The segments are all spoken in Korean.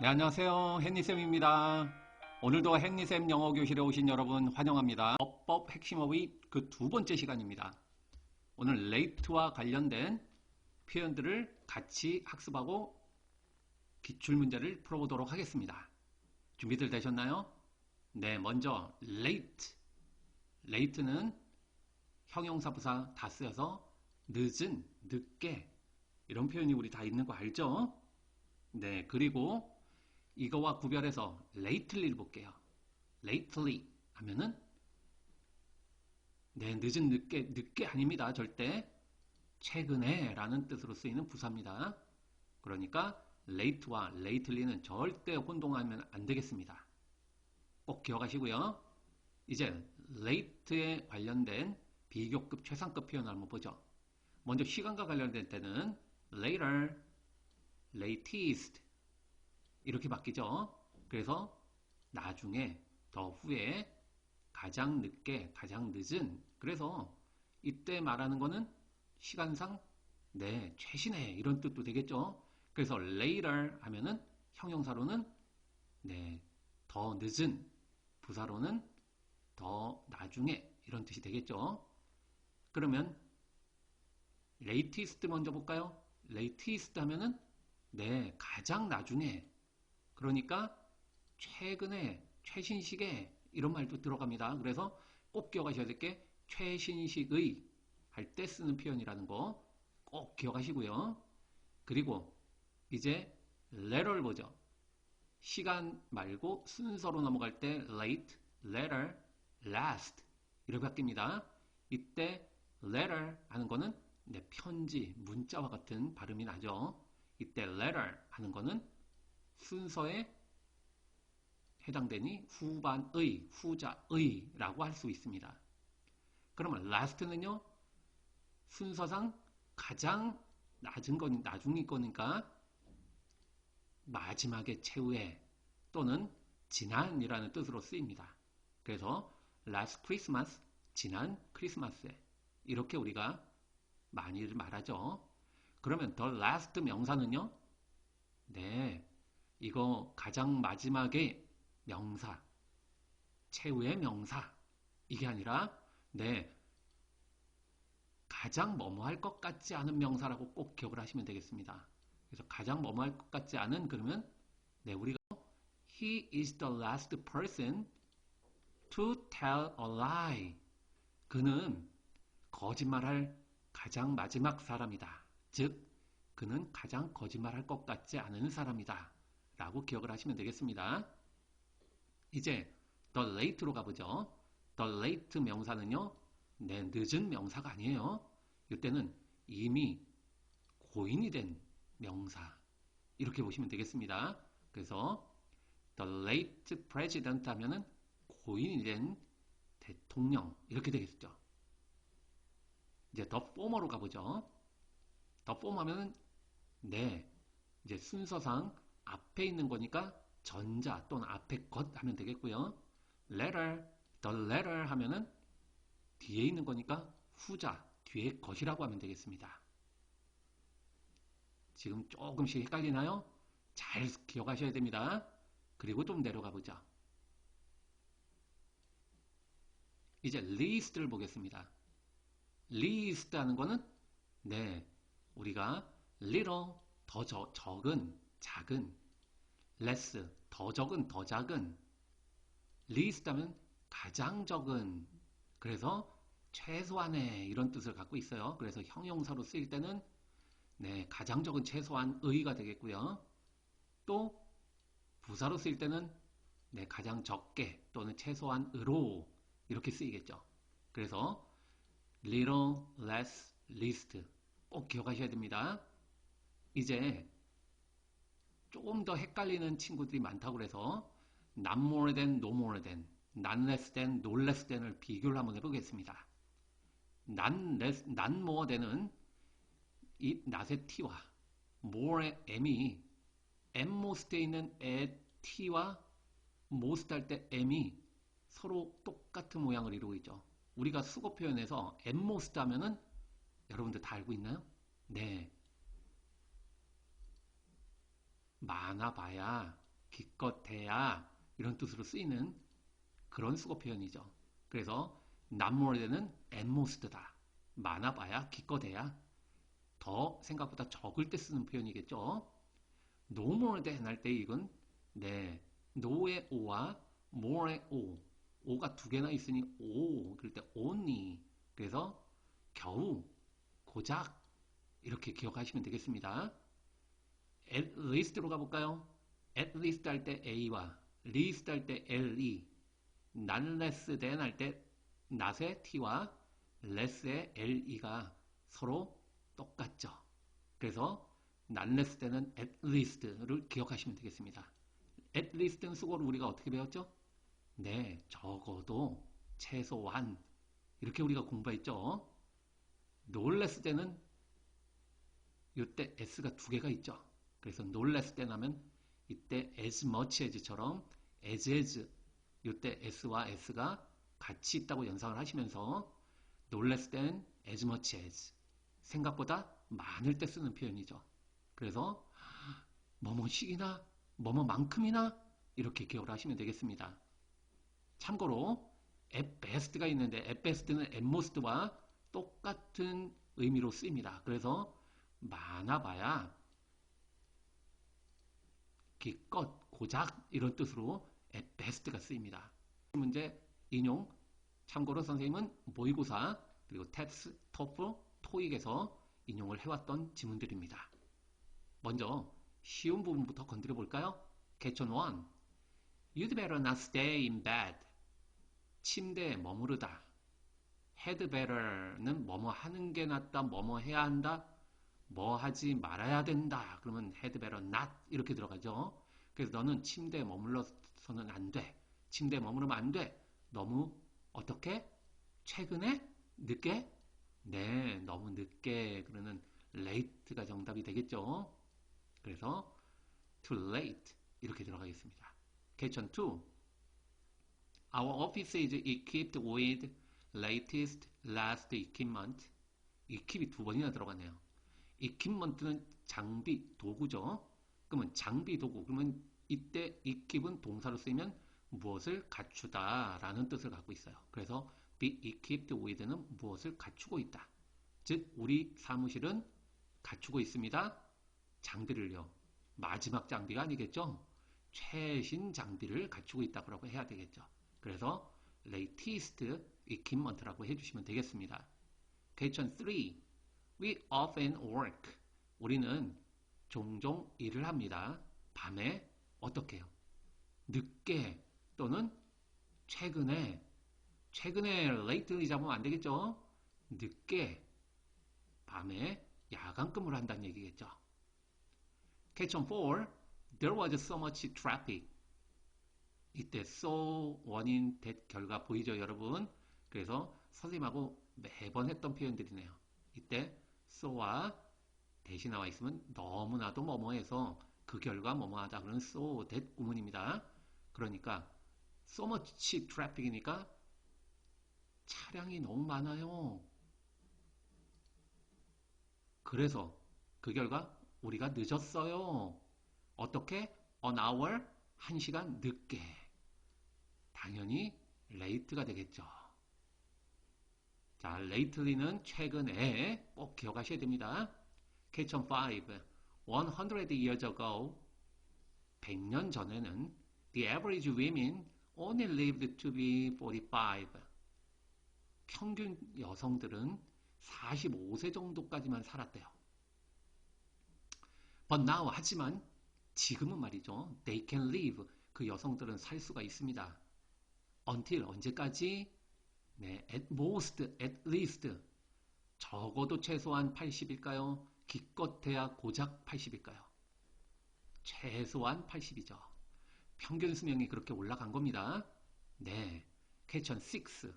네, 안녕하세요. 헨리쌤입니다. 오늘도 헨리쌤 영어 교실에 오신 여러분 환영합니다. 어법 핵심어의 그 두 번째 시간입니다. 오늘 late와 관련된 표현들을 같이 학습하고 기출문제를 풀어보도록 하겠습니다. 준비들 되셨나요? 네, 먼저 late. late는 형용사 부사 다 쓰여서 늦은, 늦게 이런 표현이 우리 다 있는 거 알죠? 네, 그리고 이거와 구별해서 lately를 볼게요. lately 하면은 네, 늦은 늦게 아닙니다. 절대 최근에 라는 뜻으로 쓰이는 부사입니다. 그러니까 late와 lately는 절대 혼동하면 안 되겠습니다. 꼭 기억하시고요. 이제 late에 관련된 비교급 최상급 표현을 한번 보죠. 먼저 시간과 관련된 때는 later, latest 이렇게 바뀌죠. 그래서 나중에, 더 후에, 가장 늦게, 가장 늦은. 그래서 이때 말하는 거는 시간상 네, 최신의 이런 뜻도 되겠죠. 그래서 later 하면은 형용사로는 네, 더 늦은, 부사로는 더 나중에 이런 뜻이 되겠죠. 그러면 latest 먼저 볼까요? latest 하면은 네, 가장 나중에. 그러니까 최근에, 최신식의 이런 말도 들어갑니다. 그래서 꼭 기억하셔야 될 게 최신식의 할 때 쓰는 표현이라는 거 꼭 기억하시고요. 그리고 이제 letter를 보죠. 시간 말고 순서로 넘어갈 때 late, letter, last 이렇게 바뀝니다. 이때 letter 하는 거는 네, 편지, 문자와 같은 발음이 나죠. 이때 letter 하는 거는 순서에 해당되니 후반의, 후자의 라고 할 수 있습니다. 그러면 last는요, 순서상 가장 나중인 거니까 마지막에 최후에 또는 지난이라는 뜻으로 쓰입니다. 그래서 last Christmas, 지난 크리스마스에 이렇게 우리가 많이 말하죠. 그러면 the last 명사는요, 네, 이거 가장 마지막에 명사, 최후의 명사 이게 아니라 네, 가장 뭐뭐 할 것 같지 않은 명사라고 꼭 기억을 하시면 되겠습니다. 그래서 가장 뭐뭐 할 것 같지 않은 그러면 네, 우리가 He is the last person to tell a lie. 그는 거짓말할 가장 마지막 사람이다. 즉, 그는 가장 거짓말할 것 같지 않은 사람이다. 라고 기억을 하시면 되겠습니다. 이제 the late로 가보죠. the late 명사는요, 네, 늦은 명사가 아니에요. 이때는 이미 고인이 된 명사. 이렇게 보시면 되겠습니다. 그래서 the late president 하면은 고인이 된 대통령. 이렇게 되겠죠. 이제 the former로 가보죠. the former 하면은 네, 이제 순서상 앞에 있는 거니까 전자 또는 앞에 것 하면 되겠고요. letter, the letter 하면은 뒤에 있는 거니까 후자, 뒤에 것이라고 하면 되겠습니다. 지금 조금씩 헷갈리나요? 잘 기억하셔야 됩니다. 그리고 좀 내려가 보자. 이제 least를 보겠습니다. least 하는 거는 네, 우리가 little, 더 적은, 작은, less, 더 적은, 더 작은, least 하면 가장 적은, 그래서 최소한의 이런 뜻을 갖고 있어요. 그래서 형용사로 쓰일 때는 네, 가장 적은 최소한의가 되겠고요. 또 부사로 쓰일 때는 네, 가장 적게 또는 최소한으로 이렇게 쓰이겠죠. 그래서 little, less, least 꼭 기억하셔야 됩니다. 이제 조금 더 헷갈리는 친구들이 많다고 그래서 not more than, no more than, not less than, no less than을 비교를 한번 해보겠습니다. not more than은 이 not의 t와 more의 m이 most에 있는 t와 most 할 때 m이 서로 똑같은 모양을 이루고 있죠. 우리가 수거 표현에서 most 하면은 여러분들 다 알고 있나요? 네. 많아봐야 기껏해야 이런 뜻으로 쓰이는 그런 수거 표현이죠. 그래서 not more than은 at most다. 많아봐야 기껏해야 더 생각보다 적을 때 쓰는 표현이겠죠. no more than 할 때 이건 네 no의 o와 more의 o o가 두 개나 있으니 o 그럴 때 only 그래서 겨우 고작 이렇게 기억하시면 되겠습니다. at least로 가볼까요? at least 할 때 a와 least 할 때 le not less than 할 때 not의 t와 less의 le가 서로 똑같죠. 그래서 not less than은 at least를 기억하시면 되겠습니다. at least는 수고를 우리가 어떻게 배웠죠? 네, 적어도 최소한 이렇게 우리가 공부했죠. no less than은 이때 s가 두 개가 있죠. 그래서 no less than 하면 이때 as much as처럼 as 이때 s와 s가 같이 있다고 연상을 하시면서 no less than as much as 생각보다 많을 때 쓰는 표현이죠. 그래서 뭐뭐씩이나 뭐뭐만큼이나 이렇게 기억을 하시면 되겠습니다. 참고로 at best가 있는데 at best는 at most와 똑같은 의미로 쓰입니다. 그래서 많아봐야 기껏 고작 이런 뜻으로 at best가 쓰입니다. 문제 인용 참고로 선생님은 모의고사 그리고 텍스, 토플, 토익에서 인용을 해왔던 지문들입니다. 먼저 쉬운 부분부터 건드려 볼까요? Question 1. You'd better not stay in bed. 침대에 머무르다. Had better는 뭐뭐 하는 게 낫다, 뭐뭐 해야 한다, 뭐 하지 말아야 된다. 그러면 had better not 이렇게 들어가죠. 그래서 너는 침대에 머물러서는 안 돼. 침대에 머무르면 안 돼. 너무 어떻게? 최근에? 늦게? 네, 너무 늦게. 그러는 late가 정답이 되겠죠. 그래서 too late 이렇게 들어가겠습니다. Question 2. Our office is equipped with latest last equipment. equip이 두 번이나 들어가네요. equipment는 장비, 도구죠. 그러면 장비, 도구. 그러면 이때 equip은 동사로 쓰이면 무엇을 갖추다 라는 뜻을 갖고 있어요. 그래서 be equipped with는 무엇을 갖추고 있다. 즉 우리 사무실은 갖추고 있습니다. 장비를요. 마지막 장비가 아니겠죠. 최신 장비를 갖추고 있다고 해야 되겠죠. 그래서 latest equipment라고 해주시면 되겠습니다. Question 3. We often work. 우리는 종종 일을 합니다. 밤에 어떻게 해요? 늦게 또는 최근에 lately 잡으면 안 되겠죠? 늦게 밤에 야간 근무를 한다는 얘기겠죠. Question 4. There was so much traffic. 이때 so 원인 that 결과 보이죠 여러분? 그래서 선생님하고 매번 했던 표현들이네요. 이때 so와 대신 나와 있으면 너무나도 뭐뭐해서 그 결과 뭐뭐하다 그러는 so that 구문입니다. 그러니까 so much traffic이니까 차량이 너무 많아요. 그래서 그 결과 우리가 늦었어요. 어떻게? An hour? 1시간 늦게. 당연히 late가 되겠죠. 자, lately는 최근에 꼭 기억하셔야 됩니다. Question 5. 100 years ago, 100년 전에는 the average women only lived to be 45. 평균 여성들은 45세 정도까지만 살았대요. But now, 하지만 지금은 말이죠. They can live. 그 여성들은 살 수가 있습니다. Until 언제까지? 네, at most, at least. 적어도 최소한 80일까요? 기껏해야 고작 80일까요? 최소한 80이죠. 평균 수명이 그렇게 올라간 겁니다. 네, Question 6.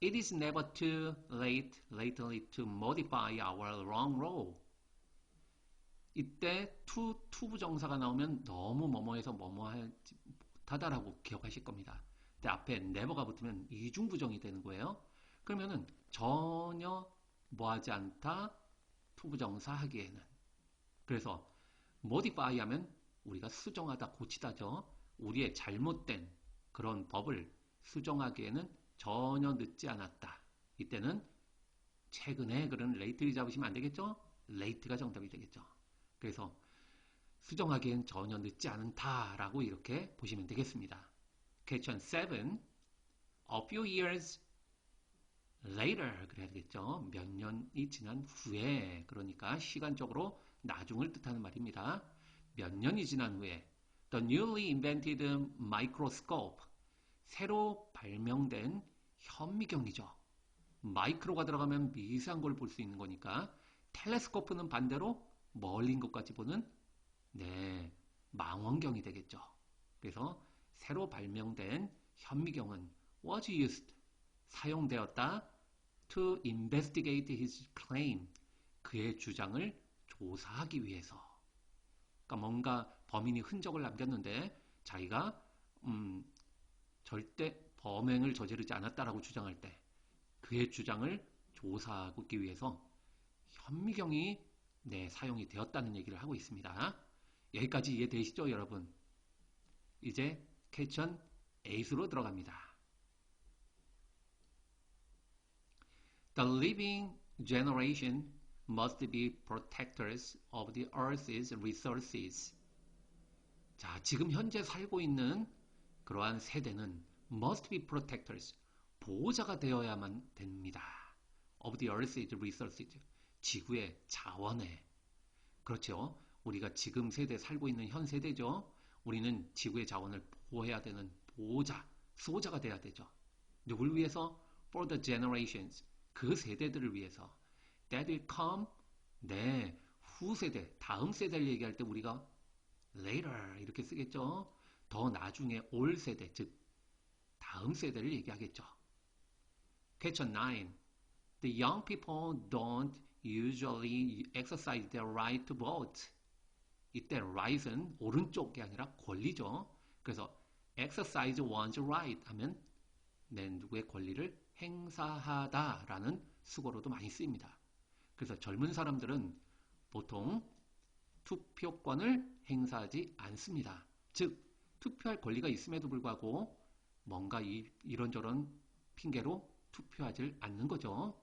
It is never too late lately to modify our wrong role. 이때 투부정사가 나오면 너무 뭐뭐해서 뭐뭐하지 못하다라고 기억하실 겁니다. 근데 앞에 never가 붙으면 이중부정이 되는 거예요. 그러면은 전혀 뭐하지 않다 투부정사 하기에는. 그래서 modify 하면 우리가 수정하다, 고치다죠. 우리의 잘못된 그런 법을 수정하기에는 전혀 늦지 않았다. 이때는 최근에 그런 late를 잡으시면 안 되겠죠? late가 정답이 되겠죠. 그래서 수정하기엔 전혀 늦지 않다라고 이렇게 보시면 되겠습니다. Question 7. A few years later 그래야 되겠죠. 몇 년이 지난 후에, 그러니까 시간적으로 나중을 뜻하는 말입니다. 몇 년이 지난 후에 The newly invented microscope 새로 발명된 현미경이죠. 마이크로가 들어가면 미세한 걸 볼 수 있는 거니까 텔레스코프는 반대로 멀린 것까지 보는 망원경이 되겠죠. 그래서 새로 발명된 현미경은 was used 사용되었다 to investigate his claim 그의 주장을 조사하기 위해서. 그러니까 뭔가 범인이 흔적을 남겼는데 자기가 절대 범행을 저지르지 않았다라고 주장할 때 그의 주장을 조사하기 위해서 현미경이 사용이 되었다는 얘기를 하고 있습니다. 여기까지 이해되시죠, 여러분? 이제 퀘스천 8으로 들어갑니다. The living generation must be protectors of the earth's resources. 자, 지금 현재 살고 있는 그러한 세대는 must be protectors, 보호자가 되어야만 됩니다. of the earth's resources, 지구의 자원에. 그렇죠. 우리가 지금 세대 살고 있는 현 세대죠. 우리는 지구의 자원을 보호해야 되는 보호자, 수호자가 돼야 되죠. 누굴 위해서? For the generations, 그 세대들을 위해서. That will come, 후세대, 다음 세대를 얘기할 때 우리가 later 이렇게 쓰겠죠. 더 나중에 올 세대, 즉 다음 세대를 얘기하겠죠. Question 9. The young people don't usually exercise their right to vote. 이때 right은 오른쪽이 아니라 권리죠. 그래서 exercise one's right 하면 누구의 권리를 행사하다라는 수거로도 많이 쓰입니다. 그래서 젊은 사람들은 보통 투표권을 행사하지 않습니다. 즉 투표할 권리가 있음에도 불구하고 뭔가 이런저런 핑계로 투표하지 않는 거죠.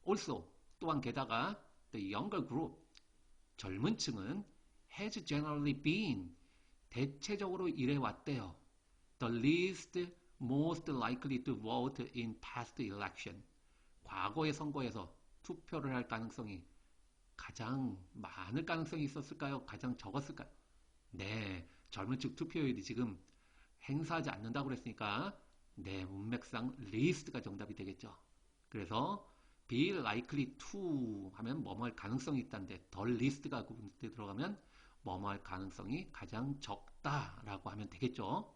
Also, 또한 게다가 the younger group, 젊은 층은 has generally been, 대체적으로 이래왔대요. The least most likely to vote in past election. 과거의 선거에서 투표를 할 가능성이 가장 많을 가능성이 있었을까요? 가장 적었을까요? 젊은 층 투표율이 지금 행사하지 않는다고 그랬으니까 문맥상 least가 정답이 되겠죠. 그래서 be likely to 하면 뭐뭐 할 가능성이 있다는데 더 least가 그때 들어가면 뭐뭐 할 가능성이 가장 적다라고 하면 되겠죠.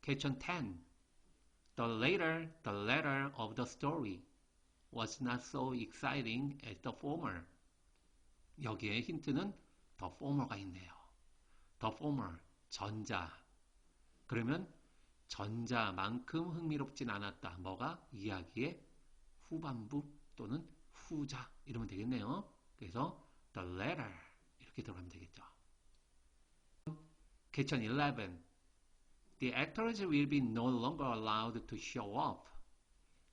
Question 10. The latter of the story was not so exciting as the former. 여기에 힌트는 the former가 있네요. The former, 전자. 그러면 전자만큼 흥미롭진 않았다. 뭐가? 이야기의 후반부 또는 후자 이러면 되겠네요. 그래서 the latter 이렇게 들어가면 되겠죠. Question 11. The actors will be no longer allowed to show off.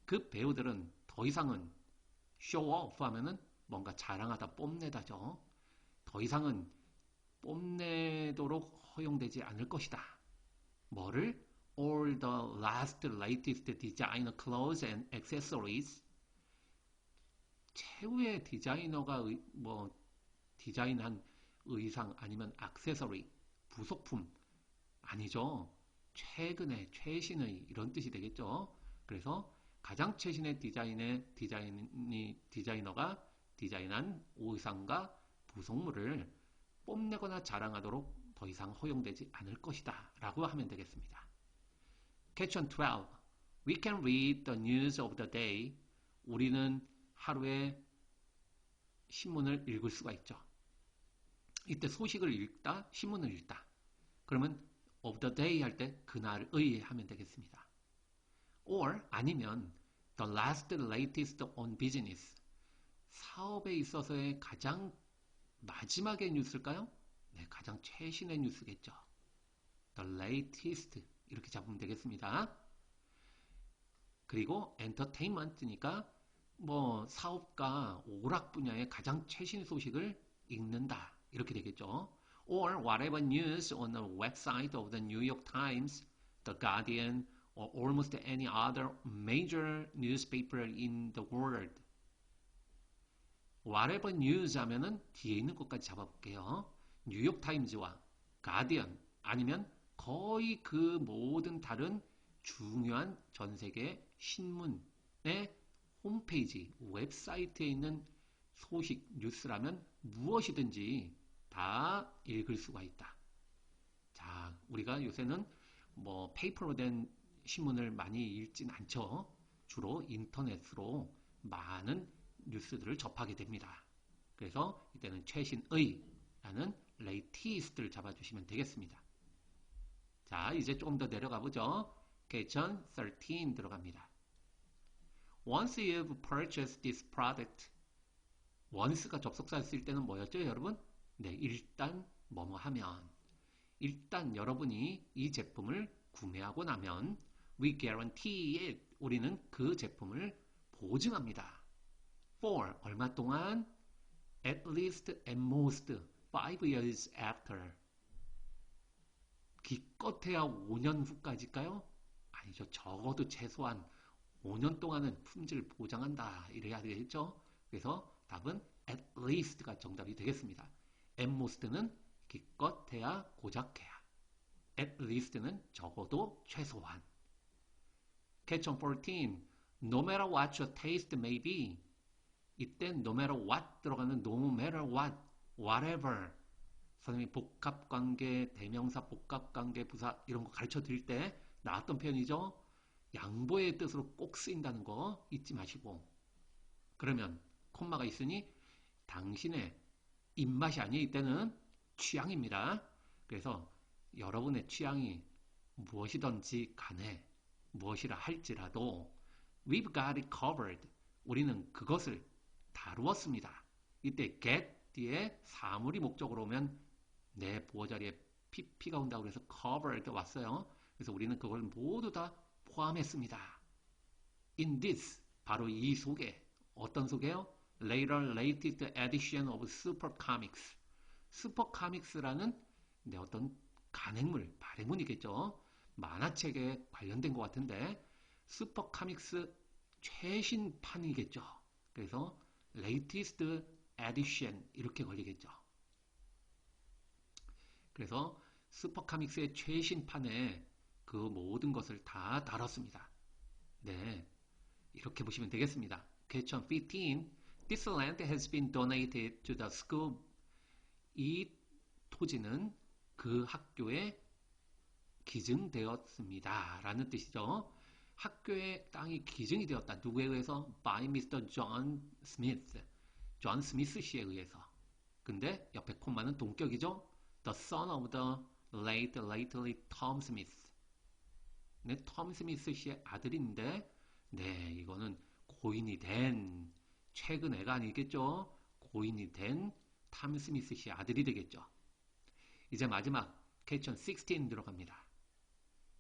그 배우들은 더 이상은 show off 하면은 뭔가 자랑하다, 뽐내다죠. 더 이상은 뽐내도록 허용되지 않을 것이다. 뭐를? All the last latest designer clothes and accessories. 최후의 디자이너가 디자인한 의상 아니면 액세서리, 부속품 아니죠. 최근의, 최신의 이런 뜻이 되겠죠. 그래서 가장 최신의 디자이너가 디자인한 의상과 부속물을 뽐내거나 자랑하도록 더 이상 허용되지 않을 것이다 라고 하면 되겠습니다. Question 12. We can read the news of the day. 우리는 하루에 신문을 읽을 수가 있죠. 이때 소식을 읽다, 신문을 읽다. 그러면 of the day 할 때 그날의 하면 되겠습니다. or 아니면 the last latest on business. 사업에 있어서의 가장 마지막의 뉴스일까요? 네, 가장 최신의 뉴스겠죠. The latest 이렇게 잡으면 되겠습니다. 그리고 entertainment니까 뭐 사업가 오락 분야의 가장 최신 소식을 읽는다 이렇게 되겠죠. Or whatever news on the website of the New York Times, The Guardian, or almost any other major newspaper in the world. whatever news 하면은 뒤에 있는 것까지 잡아볼게요. 뉴욕 타임즈와 가디언 아니면 거의 그 모든 다른 중요한 전 세계 신문의 홈페이지, 웹사이트에 있는 소식, 뉴스라면 무엇이든지 다 읽을 수가 있다. 자, 우리가 요새는 뭐 페이퍼로 된 신문을 많이 읽진 않죠. 주로 인터넷으로 많은 뉴스들을 접하게 됩니다. 그래서 이때는 최신의 라는 latest를 잡아주시면 되겠습니다. 자, 이제 조금 더 내려가 보죠. Question 13 들어갑니다. Once you've purchased this product, once가 접속사를 쓸 때는 뭐였죠, 여러분? 네, 일단 뭐뭐 하면. 일단 여러분이 이 제품을 구매하고 나면 we guarantee it. 우리는 그 제품을 보증합니다. For 얼마 동안? At least at most 5 years after. 기껏해야 5년 후까지일까요? 아니죠. 적어도 최소한 5년 동안은 품질 보장한다. 이래야 되겠죠. 그래서 답은 at least가 정답이 되겠습니다. at most는 기껏해야 고작해야. at least는 적어도 최소한. Question 14. No matter what your taste may be. 이때 no matter what 들어가는 no matter what, whatever. 선생님이 복합관계, 대명사, 복합관계, 부사 이런 거 가르쳐 드릴 때 나왔던 표현이죠. 양보의 뜻으로 꼭 쓰인다는 거 잊지 마시고. 그러면 콤마가 있으니 당신의 입맛이 아니에요. 이때는 취향입니다. 그래서 여러분의 취향이 무엇이든지 간에 무엇이라 할지라도 we've got it covered. 우리는 그것을 다루었습니다. 이때 get 뒤에 사물이 목적으로 오면 내 보호 자리에 pp가 온다고 해서 covered 왔어요. 그래서 우리는 그걸 모두 다 포함했습니다. In this, 바로 이 속에 어떤 속에요? Later latest edition of Super Comics. Super Comics라는 어떤 간행물, 발행문이겠죠. 만화책에 관련된 것 같은데 슈퍼 카믹스 최신판이겠죠. 그래서 latest edition 이렇게 걸리겠죠. 그래서 슈퍼카믹스의 최신판에 그 모든 것을 다 다뤘습니다. 네, 이렇게 보시면 되겠습니다. Question 15. This land has been donated to the school. 이 토지는 그 학교에 기증되었습니다. 라는 뜻이죠. 학교의 땅이 기증이 되었다. 누구에 의해서? By Mr. John Smith. 존 스미스 씨에 의해서. 근데 옆에 콤마는 동격이죠. The son of the lately Tom Smith. 네, 톰 스미스 씨의 아들인데, 네, 이거는 고인이 된, 최근 애가 아니겠죠? 고인이 된 탐 스미스 씨의 아들이 되겠죠. 이제 마지막 question 16 들어갑니다.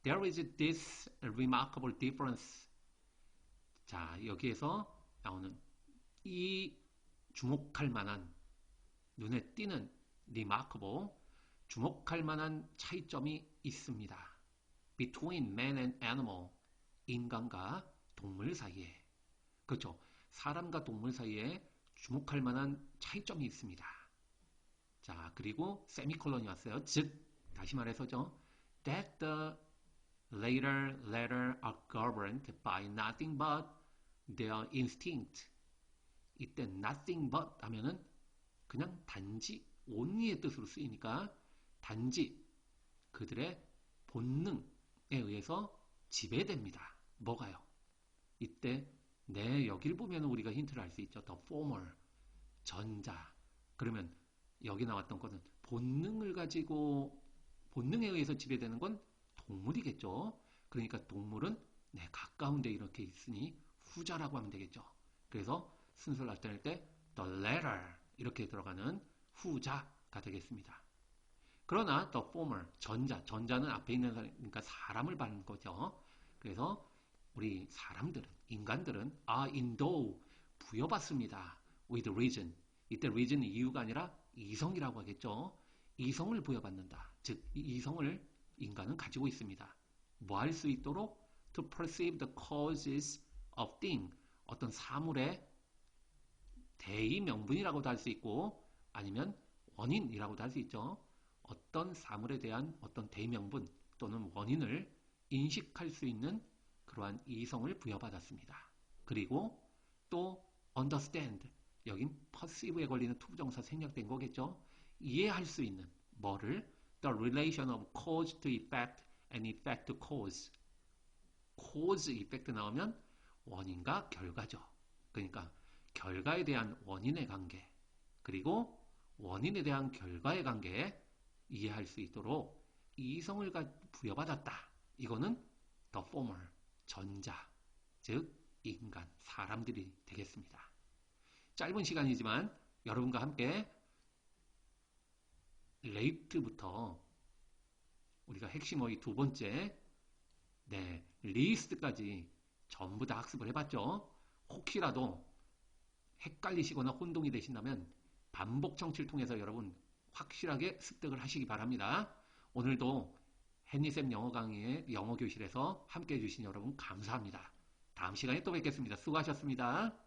There is this remarkable difference. 자, 여기에서 나오는 이 주목할 만한, 눈에 띄는 remarkable, 주목할 만한 차이점이 있습니다. Between man and animal, 인간과 동물 사이에. 그렇죠. 사람과 동물 사이에 주목할 만한 차이점이 있습니다. 자, 그리고 세미콜론이 왔어요. 즉, 다시 말해서죠. That the later are governed by nothing but their instinct. 이때 nothing but 하면은 그냥 단지 only의 뜻으로 쓰이니까 단지 그들의 본능에 의해서 지배됩니다. 뭐가요? 이때 네, 여기를 보면 우리가 힌트를 알 수 있죠. The former, 전자. 그러면 여기 나왔던 것은 본능을 가지고 본능에 의해서 지배되는 건 동물이겠죠. 그러니까 동물은 네, 가까운 데 이렇게 있으니 후자라고 하면 되겠죠. 그래서 순서를 나타낼 때 the latter 이렇게 들어가는 후자가 되겠습니다. 그러나 the former, 전자는 앞에 있는 사람, 그러니까 사람을 말하는 거죠. 그래서 우리 사람들은, 인간들은 endowed, 부여받습니다. with reason. 이때 reason은 이유가 아니라 이성이라고 하겠죠. 이성을 부여받는다. 즉, 이 이성을 인간은 가지고 있습니다. 뭐 할 수 있도록 to perceive the causes of thing, 어떤 사물의 대의 명분이라고도 할 수 있고 아니면 원인이라고도 할 수 있죠. 어떤 사물에 대한 어떤 대명분 또는 원인을 인식할 수 있는 그러한 이성을 부여받았습니다. 그리고 또 understand, 여긴 perceive에 걸리는 투부정사 생략된 거겠죠. 이해할 수 있는 뭐를 the relation of cause to effect and effect to cause. cause, effect 나오면 원인과 결과죠. 그러니까 결과에 대한 원인의 관계 그리고 원인에 대한 결과의 관계 이해할 수 있도록 이성을 부여받았다. 이거는 the former, 전자, 즉 인간, 사람들이 되겠습니다. 짧은 시간이지만 여러분과 함께 late부터 우리가 핵심어휘 두 번째 리스트까지 전부 다 학습을 해봤죠. 혹시라도 헷갈리시거나 혼동이 되신다면 반복 청취를 통해서 여러분 확실하게 습득을 하시기 바랍니다. 오늘도 헨리쌤 영어 강의의 영어 교실에서 함께 해주신 여러분 감사합니다. 다음 시간에 또 뵙겠습니다. 수고하셨습니다.